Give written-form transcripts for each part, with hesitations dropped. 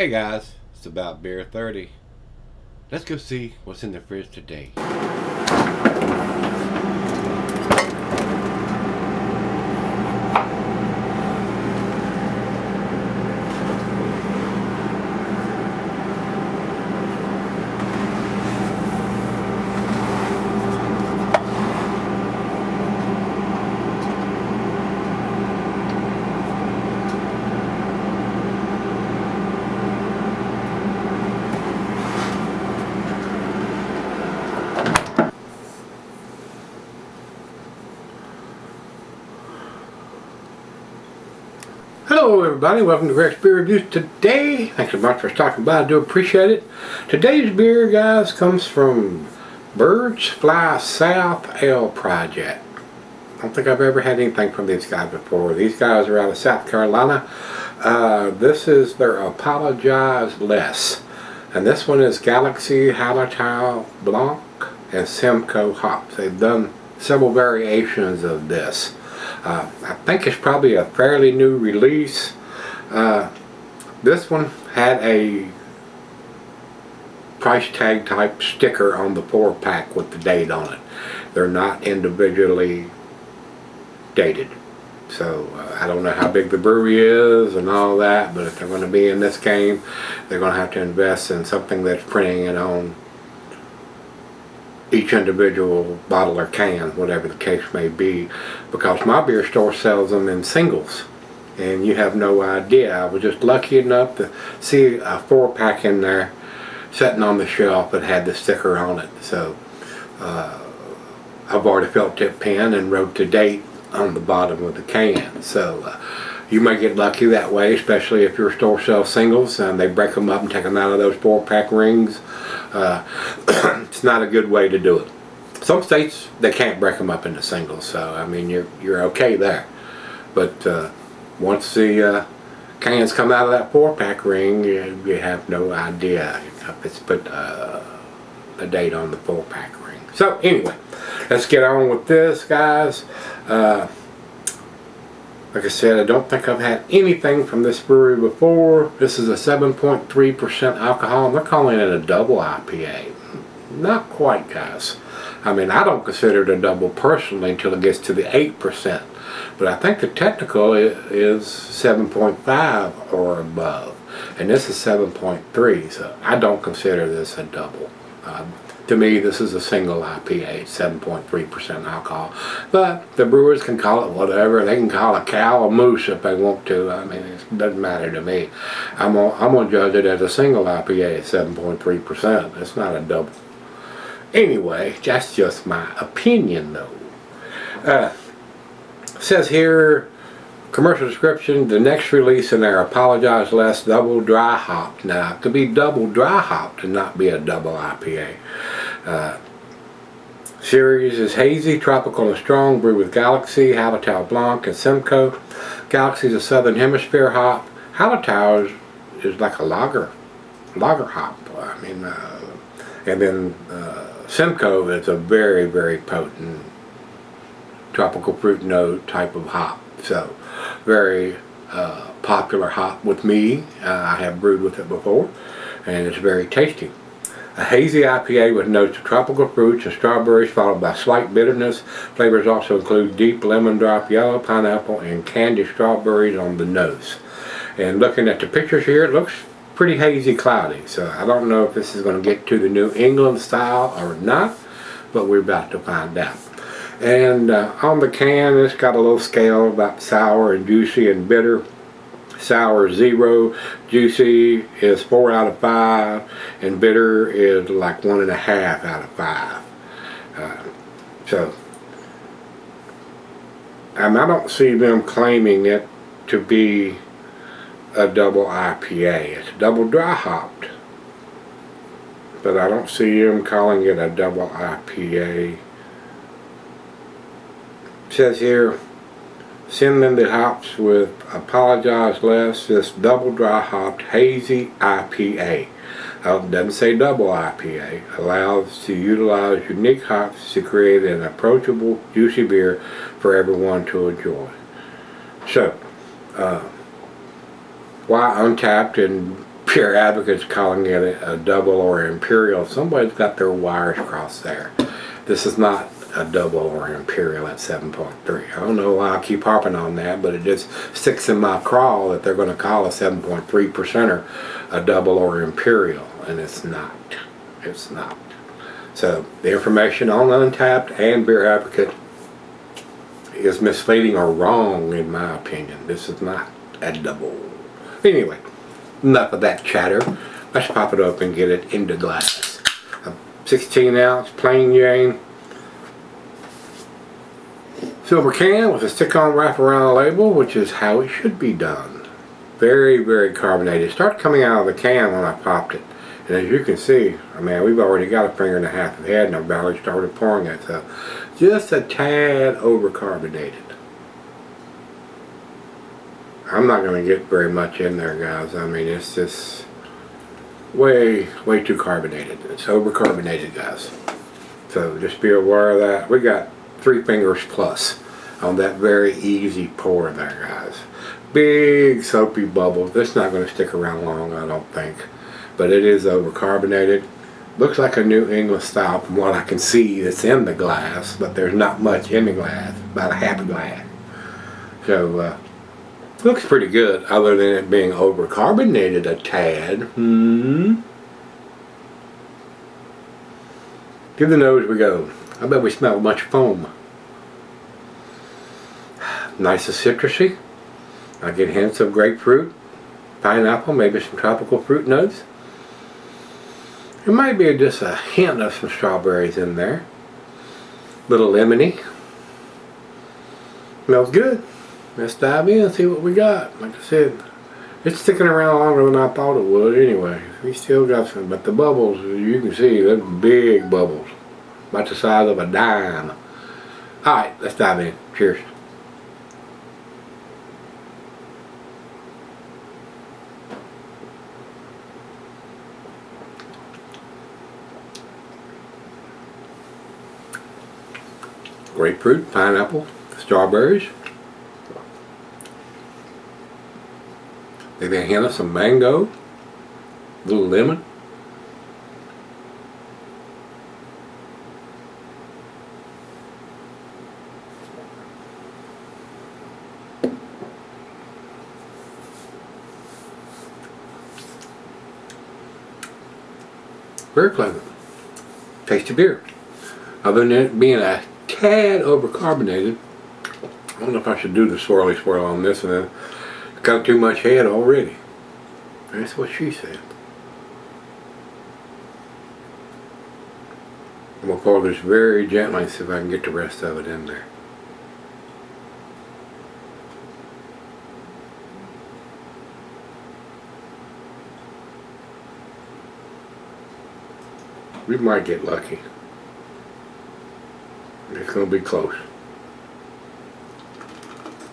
Hey guys, it's about beer 30. Let's go see what's in the fridge today. Hello everybody, welcome to Gregsbeerreviews. Today, thanks so much for stopping by, I do appreciate it. Today's beer, guys, comes from Birds Fly South Ale Project. I don't think I've ever had anything from these guys before. These guys are out of South Carolina. This is their Apologize Less. And this one is Galaxy, Hallertau Blanc, and Simcoe hops. They've done several variations of this. I think it's probably a fairly new release. This one had a price tag type sticker on the 4-pack with the date on it. They're not individually dated. So I don't know how big the brewery is and all that, but if they're going to be in this game, they're going to have to invest in something that's printing it on each individual bottle or can, whatever the case may be, because my beer store sells them in singles and you have no idea. I was just lucky enough to see a 4-pack in there sitting on the shelf that had the sticker on it. So I've already felt that pen and wrote the date on the bottom of the can. So you may get lucky that way, especially if your store sells singles and they break them up and take them out of those 4-pack rings. It's not a good way to do it. Some states they can't break them up into singles, so I mean you're okay there. But once the cans come out of that 4-pack ring, you have no idea if it's put a date on the 4-pack ring. So anyway, let's get on with this, guys. Like I said, I don't think I've had anything from this brewery before. This is a 7.3% alcohol, and they're calling it a double IPA. Not quite, guys. I mean, I don't consider it a double personally until it gets to the 8%. But I think the technical is 7.5 or above. And this is 7.3, so I don't consider this a double. To me, this is a single IPA, 7.3% alcohol. But the brewers can call it whatever. They can call a cow a moose if they want to. I mean, it doesn't matter to me. I'm gonna judge it as a single IPA at 7.3%. It's not a double. Anyway, that's just my opinion, though. Says here, commercial description, the next release in their Apologize Less double dry hopped. Now, it could be double dry hopped and not be a double IPA. Series is hazy, tropical, and strong, brewed with Galaxy, Hallertau Blanc, and Simcoe. Galaxy is a southern hemisphere hop. Hallertau is like a lager hop. I mean, and then Simcoe is a very, very potent tropical fruit note type of hop. So, very popular hop with me. I have brewed with it before, and it's very tasty. A hazy IPA with notes of tropical fruits and strawberries, followed by slight bitterness. Flavors also include deep lemon drop, yellow pineapple, and candy strawberries on the nose. And looking at the pictures here, it looks pretty hazy cloudy. So I don't know if this is going to get to the New England style or not, but we're about to find out. And on the can, it's got a little scale about sour and juicy and bitter. Sour 0, juicy is 4 out of 5, and bitter is like 1.5 out of 5. So, I don't see them claiming it to be a double IPA. It's double dry hopped, but I don't see them calling it a double IPA. It says here, cinnamon hops with Apologize Less, this double dry hopped hazy IPA. It doesn't say double IPA. Allows to utilize unique hops to create an approachable, juicy beer for everyone to enjoy. So, why Untapped and Beer advocates calling it a double or imperial. Somebody's got their wires crossed there. This is not a double or imperial at 7.3. I don't know why I keep harping on that, but it just sticks in my craw that they're going to call a 7.3%er a double or imperial, and it's not. It's not. So the information on Untapped and Beer Advocate is misleading or wrong in my opinion. This is not a double. Anyway, enough of that chatter. Let's pop it up and get it into glass. A 16 ounce plain Jane silver can with a stick-on wrap-around label, which is how it should be done. Very, very carbonated. It started coming out of the can when I popped it. And as you can see, I mean, we've already got a finger and a half ahead and I've barely started pouring it. So just a tad over-carbonated. I'm not going to get very much in there, guys. I mean, it's just way too carbonated. It's over-carbonated, guys. So just be aware of that. We got 3 fingers plus on that very easy pour there, guys. Big soapy bubbles. This is not going to stick around long, I don't think. But it is over-carbonated. Looks like a New England style from what I can see that's in the glass, but there's not much in the glass, about a half a glass. So, looks pretty good, other than it being over-carbonated a tad. Give the nose we go. I bet we smell a bunch of foam. Nice and citrusy. I get hints of grapefruit, pineapple, maybe some tropical fruit notes. There might be just a hint of some strawberries in there. Little lemony. Smells good. Let's dive in and see what we got. Like I said, it's sticking around longer than I thought it would anyway. We still got some, but the bubbles, as you can see, they're big bubbles. About the size of a dime. Alright, let's dive in. Cheers. Grapefruit, pineapple, strawberries. Maybe a hint of some mango, a little lemon. Very pleasant. Tasty beer. Other than it being a tad over-carbonated, I don't know if I should do the swirly swirl on this and then got too much head already. That's what she said. I'm going to pour this very gently and see if I can get the rest of it in there. We might get lucky. It's going to be close.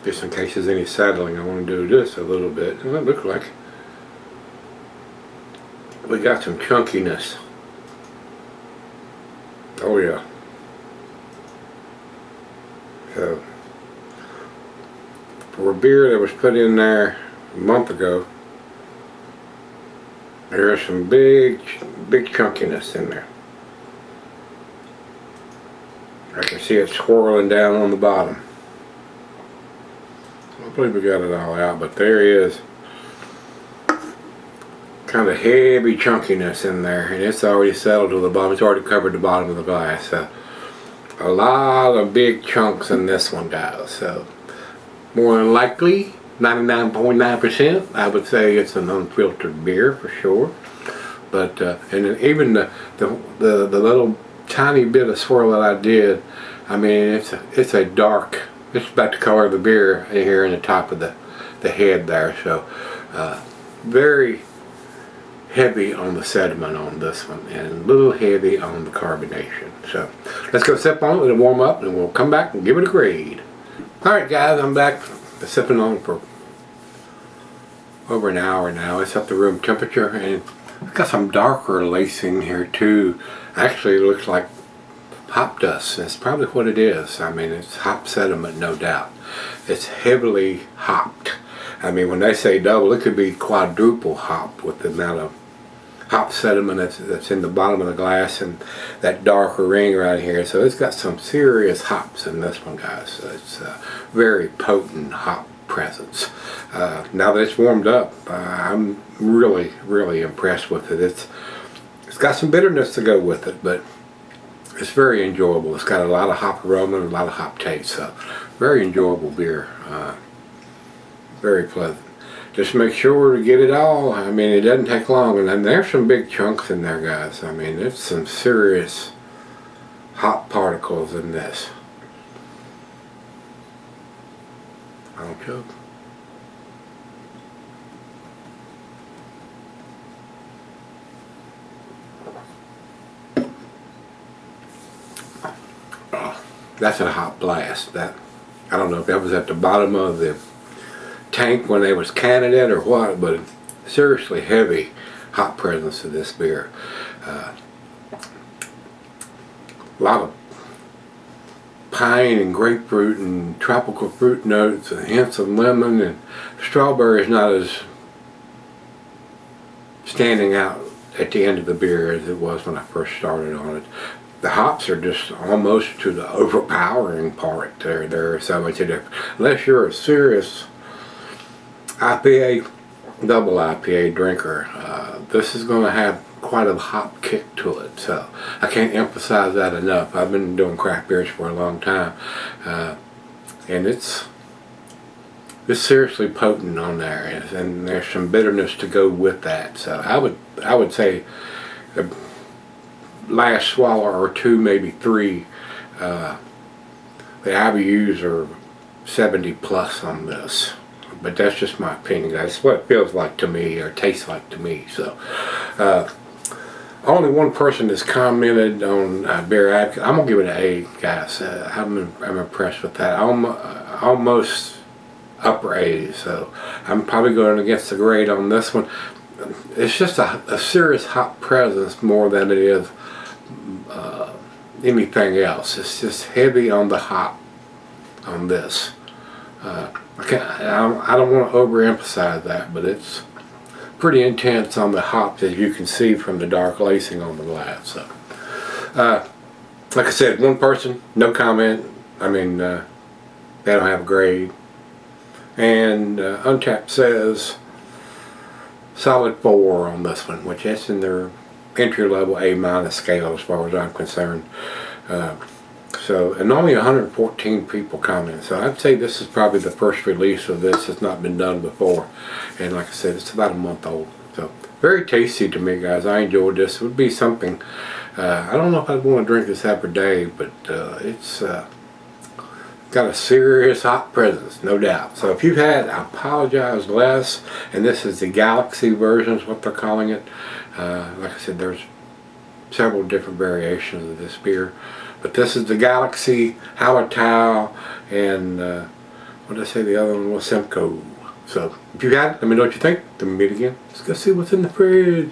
Just in case there's any saddling, I want to do this a little bit. And it looks like we got some chunkiness. Oh yeah. So, for a beer that was put in there a month ago, there's some big chunkiness in there. I can see it swirling down on the bottom. I believe we got it all out, but there is kind of heavy chunkiness in there, and it's already settled to the bottom. It's already covered the bottom of the glass. So a lot of big chunks in this one, guys. So more than likely, 99.9%, I would say it's an unfiltered beer for sure. But and even the little tiny bit of swirl that I did, I mean, it's a dark. It's about the color of the beer here in the top of the head there. So very heavy on the sediment on this one and a little heavy on the carbonation. So let's go sip on it, let it warm up, and we'll come back and give it a grade. Alright guys, I'm back. Been sipping on it for over an hour now. It's at the room temperature, and I've got some darker lacing here too. Actually, it looks like hop dust. That's probably what it is. I mean, it's hop sediment, no doubt. It's heavily hopped. I mean, when they say double, it could be quadruple hop with the amount of hop sediment that's in the bottom of the glass and that darker ring right here. So it's got some serious hops in this one, guys. So it's a very potent hop presence. Now that it's warmed up, I'm really impressed with it. It's got some bitterness to go with it, but it's very enjoyable. It's got a lot of hop aroma and a lot of hop taste. So very enjoyable beer. Very pleasant. Just make sure to get it all. I mean, it doesn't take long, and then there's some big chunks in there, guys. I mean, there's some serious hop particles in this. I don't joke. That's a hot blast. That, I don't know if that was at the bottom of the tank when they was canning it or what, but it's seriously heavy hop presence of this beer. A lot of pine and grapefruit and tropical fruit notes and hints of lemon, and strawberry is not as standing out at the end of the beer as it was when I first started on it. The hops are just almost to the overpowering part. They're so much different. Unless you're a serious IPA, double IPA drinker, this is going to have quite a hop kick to it. So I can't emphasize that enough. I've been doing craft beers for a long time, and it's seriously potent on there, and there's some bitterness to go with that. So I would say the last swallow or two, maybe three, the IBUs are 70 plus on this. But that's just my opinion, guys. It's what it feels like to me, or tastes like to me. So, only one person has commented on Beer Advocate. I'm gonna give it an A, guys. I'm impressed with that. Almost upper A. So I'm probably going against the grade on this one. It's just a serious hop presence more than it is anything else. It's just heavy on the hop on this. I don't want to overemphasize that, but it's pretty intense on the hops, as you can see from the dark lacing on the glass. So, like I said, one person, no comment. I mean, they don't have a grade. And Untapped says solid 4 on this one, which is in their entry-level A- scale as far as I'm concerned. So, and only 114 people commented. So I'd say this is probably the first release of this. It's not been done before. And like I said, it's about a month old. So very tasty to me, guys. I enjoyed this. It would be something, I don't know if I'd want to drink this every day, but it's got a serious hop presence, no doubt. So if you've had, I apologize less, and this is the Galaxy version is what they're calling it. Like I said, there's several different variations of this beer. But this is the Galaxy, Hallertau, and what did I say the other one was? Simcoe. So if you had it, let me know what you think. Then we meet again. Let's go see what's in the fridge.